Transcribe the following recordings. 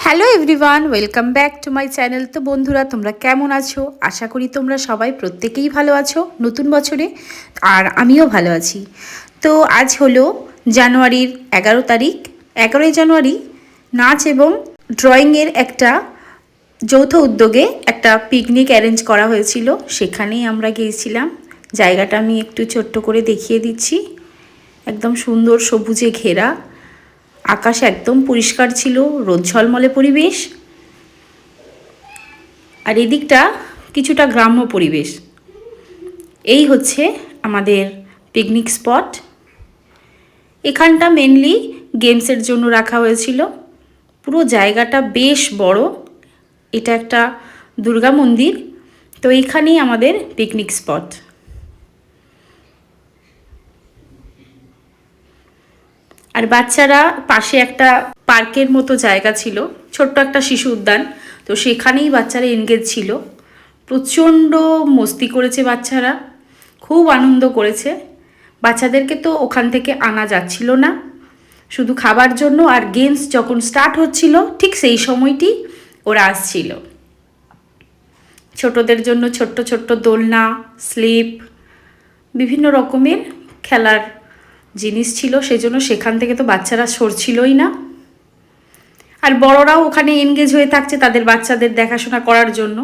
Hello everyone, welcome back to my channel. তো বন্ধুরা, তোমরা কেমন আছো? আশা করি তোমরা সবাই প্রত্যেকেই ভালো আছো নতুন বছরে, আর আমিও ভালো আছি। তো আজ হলো জানুয়ারির 11 তারিখ। 11ই জানুয়ারি নাচ এবং ড্রয়িংয়ের একটা যৌথ উদ্যোগে একটা পিকনিক অ্যারেঞ্জ করা হয়েছিল, সেখানেই আমরা গিয়েছিলাম। জায়গাটা আমি একটু ছোট্ট করে দেখিয়ে দিচ্ছি। একদম সুন্দর সবুজে ঘেরা, আকাশ একদম পরিষ্কার ছিল, রোদ ঝলমলে পরিবেশ, আর এদিকটা কিছুটা গ্রাম্য পরিবেশ। এই হচ্ছে আমাদের পিকনিক স্পট। এখানটা মেনলি গেমসের জন্য রাখা হয়েছিল। পুরো জায়গাটা বেশ বড়। এটা একটা দুর্গা মন্দির, তো এইখানেই আমাদের পিকনিক স্পট। আর বাচ্চারা পাশে একটা পার্কের মতো জায়গা ছিল, ছোট্ট একটা শিশু উদ্যান, তো সেখানেই বাচ্চারা এনগেজ ছিল। প্রচণ্ড মস্তি করেছে বাচ্চারা, খুব আনন্দ করেছে। বাচ্চাদেরকে তো ওখান থেকে আনা যাচ্ছিল না, শুধু খাবার জন্য। আর গেমস যখন স্টার্ট হচ্ছিল ঠিক সেই সময়টি ওরা আসছিল। ছোটদের জন্য ছোট্ট ছোট্ট দোলনা, স্লিপ, বিভিন্ন রকমের খেলার জিনিস ছিল, সেজন্য সেখান থেকে তো বাচ্চারা সরছিলই না। আর বড়রাও ওখানে এনগেজ হয়ে থাকছে তাদের বাচ্চাদের দেখাশোনা করার জন্য।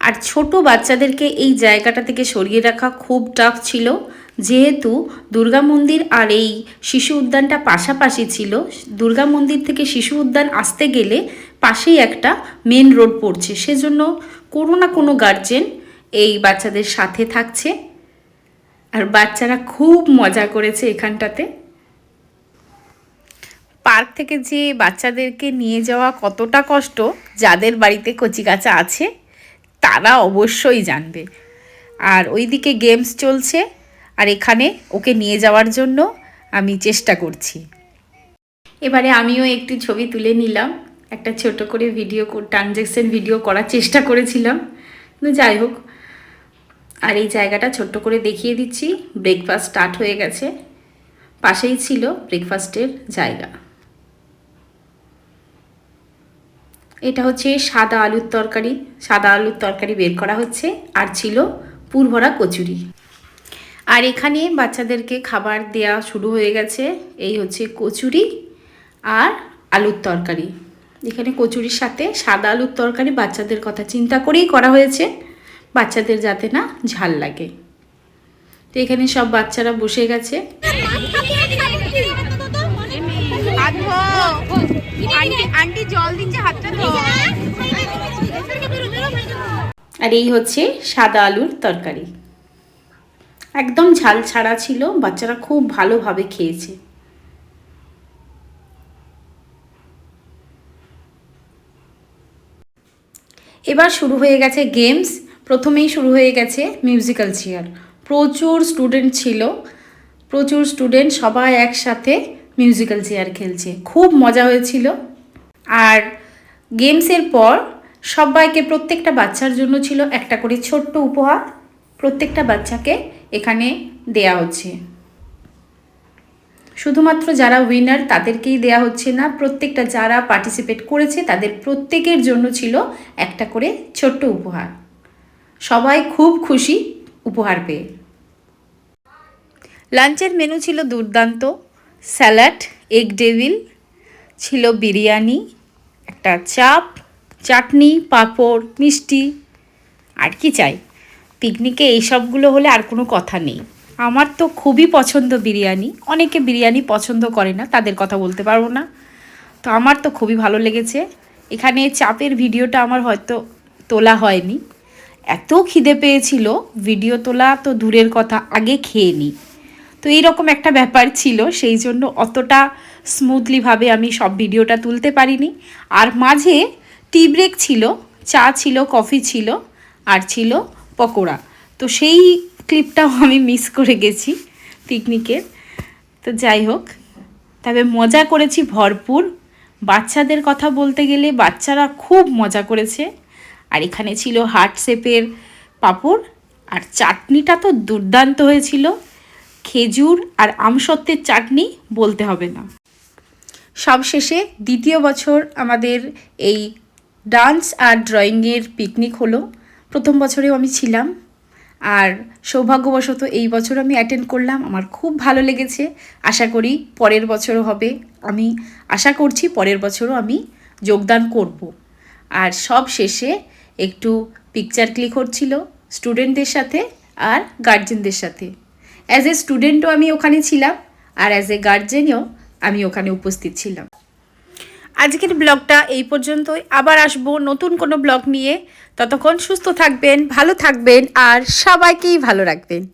আর ছোট বাচ্চাদেরকে এই জায়গাটা থেকে সরিয়ে রাখা খুব টাফ ছিল, যেহেতু দুর্গা মন্দির আর এই শিশু উদ্যানটা পাশাপাশি ছিল। দুর্গা মন্দির থেকে শিশু উদ্যান আসতে গেলে পাশেই একটা মেন রোড পড়ছে, সেজন্য কোনো না কোনো গার্জেন এই বাচ্চাদের সাথে থাকছে। আর বাচ্চারা খুব মজা করেছে এখানটাতে। পার্ক থেকে যে বাচ্চাদেরকে নিয়ে যাওয়া কতটা কষ্ট, যাদের বাড়িতে কচিকাঁচা আছে তারা অবশ্যই জানবে। আর ওইদিকে গেমস চলছে, আর এখানে ওকে নিয়ে যাওয়ার জন্য আমি চেষ্টা করছি। এবারে আমিও একটি ছবি তুলে নিলাম, একটা ছোট করে ভিডিও, ট্রানজ্যাকশন ভিডিও করার চেষ্টা করেছিলাম, কিন্তু যাই হোক। আর এই জায়গাটা ছোট্ট করে দেখিয়ে দিচ্ছি। ব্রেকফাস্ট স্টার্ট হয়ে গেছে, পাশেই ছিল ব্রেকফাস্টের জায়গা। এটা হচ্ছে সাদা আলুর তরকারি, সাদা আলুর তরকারি বের করা হচ্ছে, আর ছিল পুরভরা কচুরি। আর এখানে বাচ্চাদেরকে খাবার দেয়া শুরু হয়ে গেছে। এই হচ্ছে কচুরি আর আলুর তরকারি। এখানে কচুরির সাথে সাদা আলুর তরকারি বাচ্চাদের কথা চিন্তা করেই করা হয়েছে, বাচ্চাদের যাতে না ঝাল লাগে। তো এখানে সব বাচ্চারা বসে গেছে। আর এই হচ্ছে সাদা আলুর তরকারি, একদম ঝাল ছাড়া ছিল, বাচ্চারা খুব ভালোভাবে খেয়েছে। এবার শুরু হয়ে গেছে গেমস। প্রথমেই শুরু হয়ে গেছে মিউজিক্যাল চেয়ার। প্রচুর স্টুডেন্ট ছিল, প্রচুর স্টুডেন্ট সবাই একসাথে মিউজিক্যাল চেয়ার খেলছে, খুব মজা হয়েছিল। আর গেমসের পর সবাইকে, প্রত্যেকটা বাচ্চার জন্য ছিল একটা করে ছোট্ট উপহার, প্রত্যেকটা বাচ্চাকে এখানে দেয়া হচ্ছে। শুধুমাত্র যারা উইনার তাদেরকেই দেয়া হচ্ছে না, প্রত্যেকটা যারা পার্টিসিপেট করেছে তাদের প্রত্যেকের জন্য ছিল একটা করে ছোট্ট উপহার। সবাই খুব খুশি উপহার পেয়ে। লাঞ্চের মেনু ছিল দুর্দান্ত। স্যালাড, এগ ডেভিল, ছিল বিরিয়ানি, একটা চাপ, চাটনি, পাঁপড়, মিষ্টি। আর কি চাই, পিকনিকে এই সবগুলো হলে আর কোনো কথা নেই। আমার তো খুবই পছন্দ বিরিয়ানি। অনেকে বিরিয়ানি পছন্দ করে না, তাদের কথা বলতে পারবো না, তো আমার তো খুবই ভালো লেগেছে। এখানে চাপের ভিডিওটা আমার হয়তো তোলা হয়নি, এত খিদে পেয়েছিল, ভিডিও তোলা তো দূরের কথা, আগে খেয়ে নিই। তো এইরকম একটা ব্যাপার ছিল, সেই জন্য অতটা স্মুথলিভাবে আমি সব ভিডিওটা তুলতে পারিনি। আর মাঝে টি ব্রেক ছিল, চা ছিল, কফি ছিল, আর ছিল পকোড়া, তো সেই ক্লিপটাও আমি মিস করে গেছি পিকনিকের। তো যাই হোক, তবে মজা করেছি ভরপুর। বাচ্চাদের কথা বলতে গেলে বাচ্চারা খুব মজা করেছে। আর এখানে ছিল হার্ট শেপের পাঁপড়, আর চাটনিটা তো দুর্দান্ত হয়েছিল। খেজুর আর আমসত্ত্বের চাটনি বলতে হবে না। সব শেষে দ্বিতীয় বছর আমাদের এই ডান্স আর ড্রয়িংয়ের পিকনিক হলো। প্রথম বছরেও আমি ছিলাম, আর সৌভাগ্যবশত এই বছর আমি অ্যাটেন্ড করলাম। আমার খুব ভালো লেগেছে। আশা করি পরের বছরও হবে। আমি আশা করছি পরের বছরও আমি যোগদান করব। আর সব শেষে একটু পিকচার ক্লিক হচ্ছিল স্টুডেন্টদের সাথে আর গার্জেনদের সাথে। অ্যাজ এ স্টুডেন্টও আমি ওখানে ছিলাম, আর অ্যাজ এ গার্জেনও আমি ওখানে উপস্থিত ছিলাম। আজকের ব্লগটা এই পর্যন্তই। আবার আসবো নতুন কোনো ব্লগ নিয়ে। ততক্ষণ সুস্থ থাকবেন, ভালো থাকবেন আর সবাইকেই ভালো রাখবেন।